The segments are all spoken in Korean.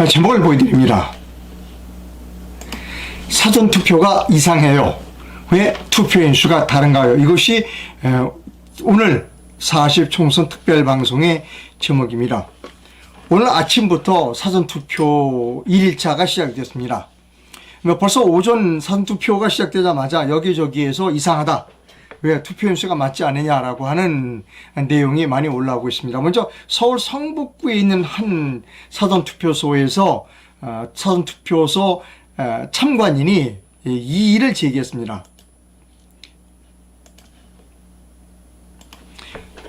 제목을 보여드립니다. 사전투표가 이상해요. 왜 투표인 수가 다른가요? 이것이 오늘 40 총선 특별방송의 제목입니다. 오늘 아침부터 사전투표 1일차가 시작됐습니다. 벌써 오전 사전투표가 시작되자마자 여기저기에서 이상하다, 왜 투표인 수가 맞지 않느냐라고 하는 내용이 많이 올라오고 있습니다. 먼저 서울 성북구에 있는 한 사전투표소에서 사전투표소 참관인이 이의를 제기했습니다.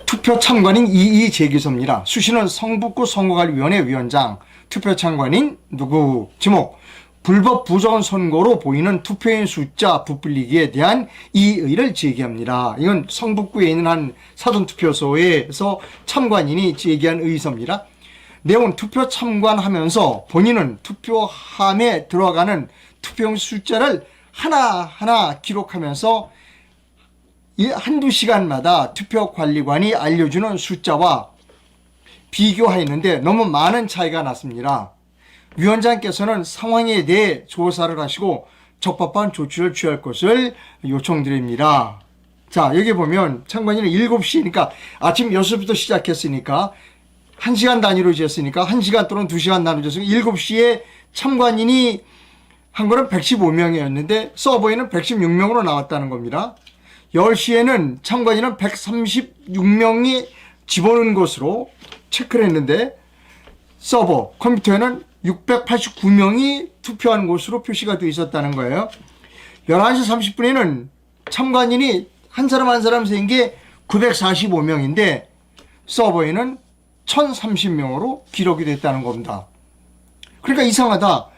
투표 참관인 이의 제기서입니다. 수시는 성북구 선거관리위원회 위원장, 투표 참관인 누구, 제목 불법 부정 선거로 보이는 투표인 숫자 부풀리기에 대한 이의를 제기합니다. 이건 성북구에 있는 한 사전투표소에서 참관인이 제기한 의서입니다. 내용은 투표 참관하면서 본인은 투표함에 들어가는 투표용 숫자를 하나하나 기록하면서 한두 시간마다 투표관리관이 알려주는 숫자와 비교하였는데 너무 많은 차이가 났습니다. 위원장께서는 상황에 대해 조사를 하시고 적법한 조치를 취할 것을 요청드립니다. 자, 여기 보면 참관인은 7시니까 아침 6시부터 시작했으니까 1시간 단위로 지었으니까 1시간 또는 2시간 단위로 지었으니까 7시에 참관인이 한 거는 115명이었는데 서버에는 116명으로 나왔다는 겁니다. 10시에는 참관인은 136명이 집어넣은 것으로 체크를 했는데 서버 컴퓨터에는 689명이 투표한 것으로 표시가 되어 있었다는 거예요. 11시 30분에는 참관인이 한 사람 한 사람 센 게 945명인데 서버에는 1030명으로 기록이 됐다는 겁니다. 그러니까 이상하다.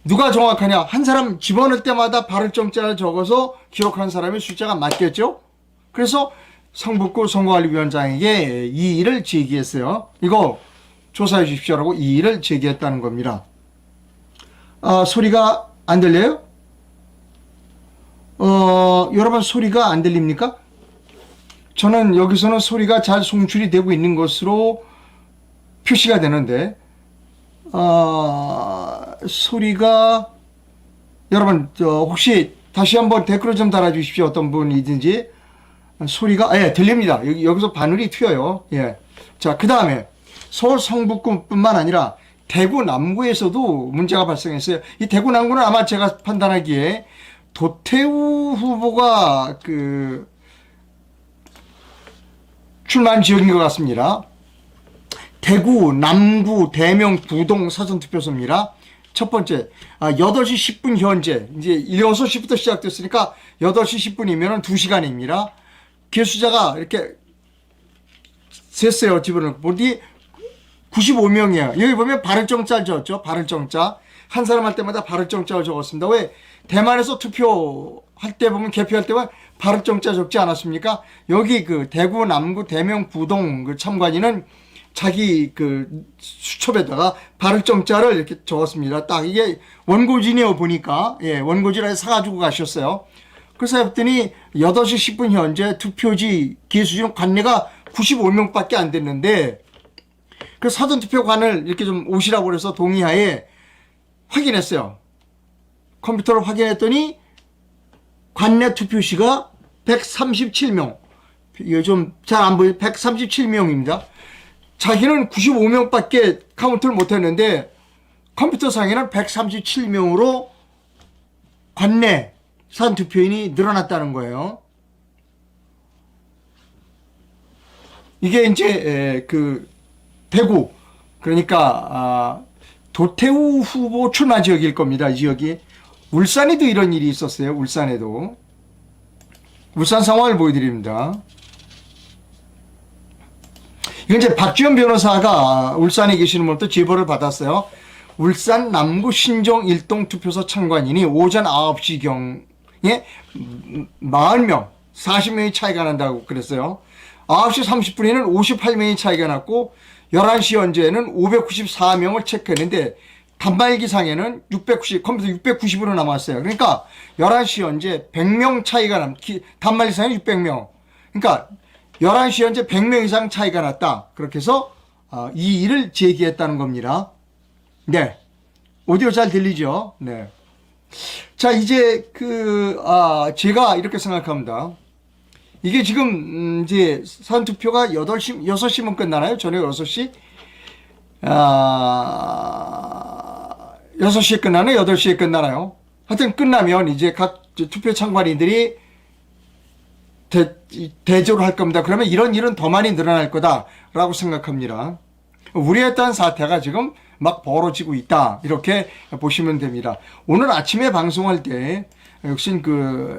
누가 정확하냐? 한 사람 집어넣을 때마다 발을정자를 적어서 기록한 사람의 숫자가 맞겠죠? 그래서 성북구 선거관리위원장에게 이의를 제기했어요. 이거 조사해 주십시오라고 이의를 제기했다는 겁니다. 소리가 안 들려요? 여러분 소리가 안 들립니까? 저는 여기서는 소리가 잘 송출이 되고 있는 것으로 표시가 되는데 소리가 여러분 혹시 다시 한번 댓글을 좀 달아주십시오. 어떤 분이든지 소리가 들립니다. 여기서 바늘이 튀어요. 예. 자, 그 다음에 서울 성북구뿐만 아니라 대구 남구에서도 문제가 발생했어요. 이 대구 남구는 아마 제가 판단하기에 도태우 후보가 출마한 지역인 것 같습니다. 대구, 남구, 대명, 부동 사전투표소입니다. 첫 번째, 8시 10분 현재, 이제 6시부터 시작됐으니까 8시 10분이면 2시간입니다. 개수자가 이렇게 셌어요. 집어넣고 보니 95명이에요. 여기 보면 발을정자를 적었죠. 발을정자. 한 사람 할 때마다 발을정자를 적었습니다. 왜? 대만에서 투표할 때 보면 개표할 때만 발을정자 적지 않았습니까? 여기 대구, 남구, 대명, 부동 참관인은 자기 수첩에다가 발을정자를 이렇게 적었습니다. 딱 이게 원고지네요, 보니까. 예, 원고지를 사가지고 가셨어요. 그래서 했더니 8시 10분 현재 투표지 개수지는 관내가 95명밖에 안 됐는데 그 사전투표관을 이렇게 좀 오시라고 그래서 동의하에 확인했어요. 컴퓨터로 확인했더니 관내 투표시가 137명. 요즘 잘 안 보여요. 137명입니다. 자기는 95명밖에 카운트를 못했는데 컴퓨터상에는 137명으로 관내 사전투표인이 늘어났다는 거예요. 이게 이제 대구, 그러니까 도태우 후보 출마 지역일 겁니다. 이 지역이. 울산에도 이런 일이 있었어요. 울산에도. 울산 상황을 보여드립니다. 이건 이제 박지원 변호사가 울산에 계시는 분부터 제보를 받았어요. 울산 남구 신정 1동 투표소 참관인이 오전 9시경에 40명, 40명이 차이가 난다고 그랬어요. 9시 30분에는 58명이 차이가 났고 11시 현재는 594명을 체크했는데 단말기상에는 컴퓨터 690으로 남았어요. 그러니까 11시 현재 100명 차이가 단말기상에 600명. 그러니까 11시 현재 100명 이상 차이가 났다. 그렇게 해서 이 일을 제기했다는 겁니다. 네. 오디오 잘 들리죠? 네. 자, 이제 제가 이렇게 생각합니다. 이게 지금, 이제 사전투표가 6시면 끝나나요? 저녁 6시? 6시에 끝나나요? 8시에 끝나나요? 하여튼 끝나면 이제 각 투표 참관인들이 대조를 할 겁니다. 그러면 이런 일은 더 많이 늘어날 거다라고 생각합니다. 우려했던 사태가 지금 막 벌어지고 있다. 이렇게 보시면 됩니다. 오늘 아침에 방송할 때 역시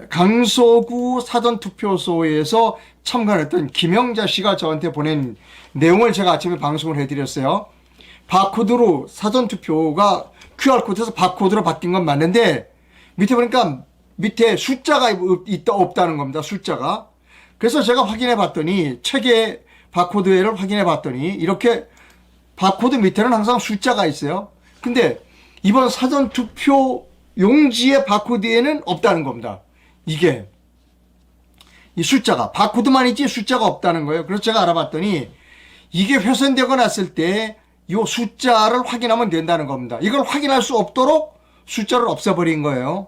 강서구 사전투표소에서 참관했던 김영자 씨가 저한테 보낸 내용을 제가 아침에 방송을 해드렸어요. 바코드로 사전투표가 QR코드에서 바코드로 바뀐 건 맞는데 밑에 보니까 밑에 숫자가 없다는 겁니다. 숫자가. 그래서 제가 확인해 봤더니 책에 바코드를 확인해 봤더니 이렇게 바코드 밑에는 항상 숫자가 있어요. 근데 이번 사전투표 용지의 바코드에는 없다는 겁니다. 이게 이 숫자가 바코드만 있지 숫자가 없다는 거예요. 그래서 제가 알아봤더니 이게 훼손되고 났을 때 이 숫자를 확인하면 된다는 겁니다. 이걸 확인할 수 없도록 숫자를 없애버린 거예요.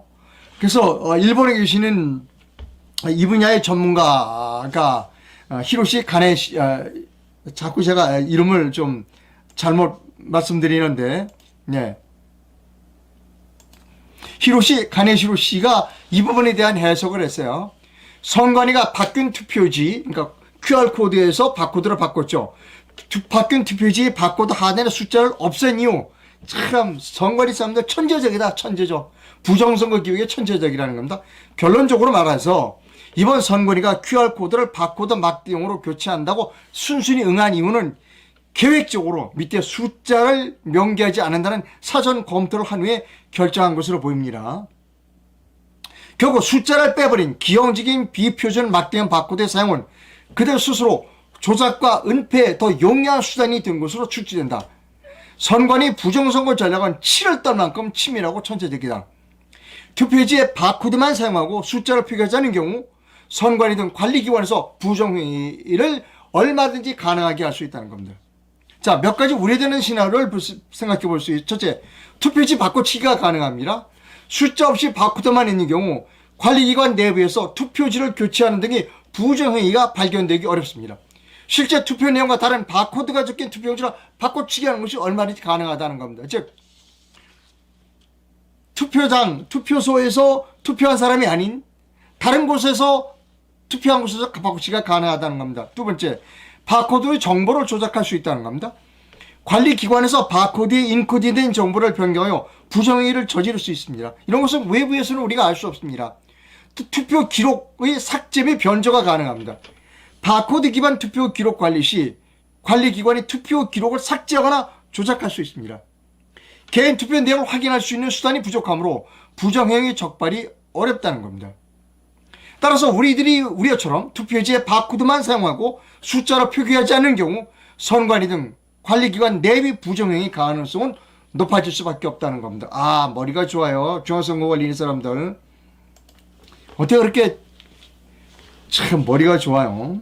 그래서 일본에 계시는 이 분야의 전문가가 히로시 가네시, 자꾸 제가 이름을 좀 잘못 말씀드리는데, 네. 히로시 가네시로 씨가 이 부분에 대한 해석을 했어요. 선관위가 바뀐 투표지, 그러니까 QR코드에서 바코드를 바꿨죠. 바뀐 투표지 바코드 하단의 숫자를 없앤 이유, 참 선관위 사람들 천재적이다. 천재적. 부정선거 기획의 천재적이라는 겁니다. 결론적으로 말해서 이번 선관위가 QR코드를 바코드 막대용으로 교체한다고 순순히 응한 이유는 계획적으로 밑에 숫자를 명기하지 않는다는 사전 검토를 한 후에 결정한 것으로 보입니다. 결국 숫자를 빼버린 기형적인 비표준 막대형 바코드의 사용은 그들 스스로 조작과 은폐에 더 용이한 수단이 된 것으로 추측된다. 선관위 부정선거 전략은 치를 떨 만큼 치밀하고 천재적이다. 투표지에 바코드만 사용하고 숫자를 표기하지 않은 경우 선관위 등 관리기관에서 부정행위를 얼마든지 가능하게 할 수 있다는 겁니다. 자, 몇 가지 우려되는 시나리오를 생각해 볼 수 있죠. 첫째, 투표지 바꿔치기가 가능합니다. 숫자 없이 바코드만 있는 경우 관리기관 내부에서 투표지를 교체하는 등의 부정행위가 발견되기 어렵습니다. 실제 투표 내용과 다른 바코드가 적힌 투표용지를 바꿔치기 하는 것이 얼마든지 가능하다는 겁니다. 즉, 투표소에서 투표한 사람이 아닌 다른 곳에서 투표한 곳에서 바꿔치기가 가능하다는 겁니다. 두 번째, 바코드의 정보를 조작할 수 있다는 겁니다. 관리기관에서 바코드에 인코딩된 정보를 변경하여 부정행위를 저지를 수 있습니다. 이런 것은 외부에서는 우리가 알 수 없습니다. 투표 기록의 삭제 및 변조가 가능합니다. 바코드 기반 투표 기록 관리 시 관리기관이 투표 기록을 삭제하거나 조작할 수 있습니다. 개인 투표 내용을 확인할 수 있는 수단이 부족하므로 부정행위 적발이 어렵다는 겁니다. 따라서 우리처럼 투표지에 바코드만 사용하고 숫자로 표기하지 않는 경우 선관위 등 관리기관 내비 부정행위 가능성은 높아질 수밖에 없다는 겁니다. 아, 머리가 좋아요. 중앙선거 관리인 사람들. 어떻게 그렇게 참 머리가 좋아요.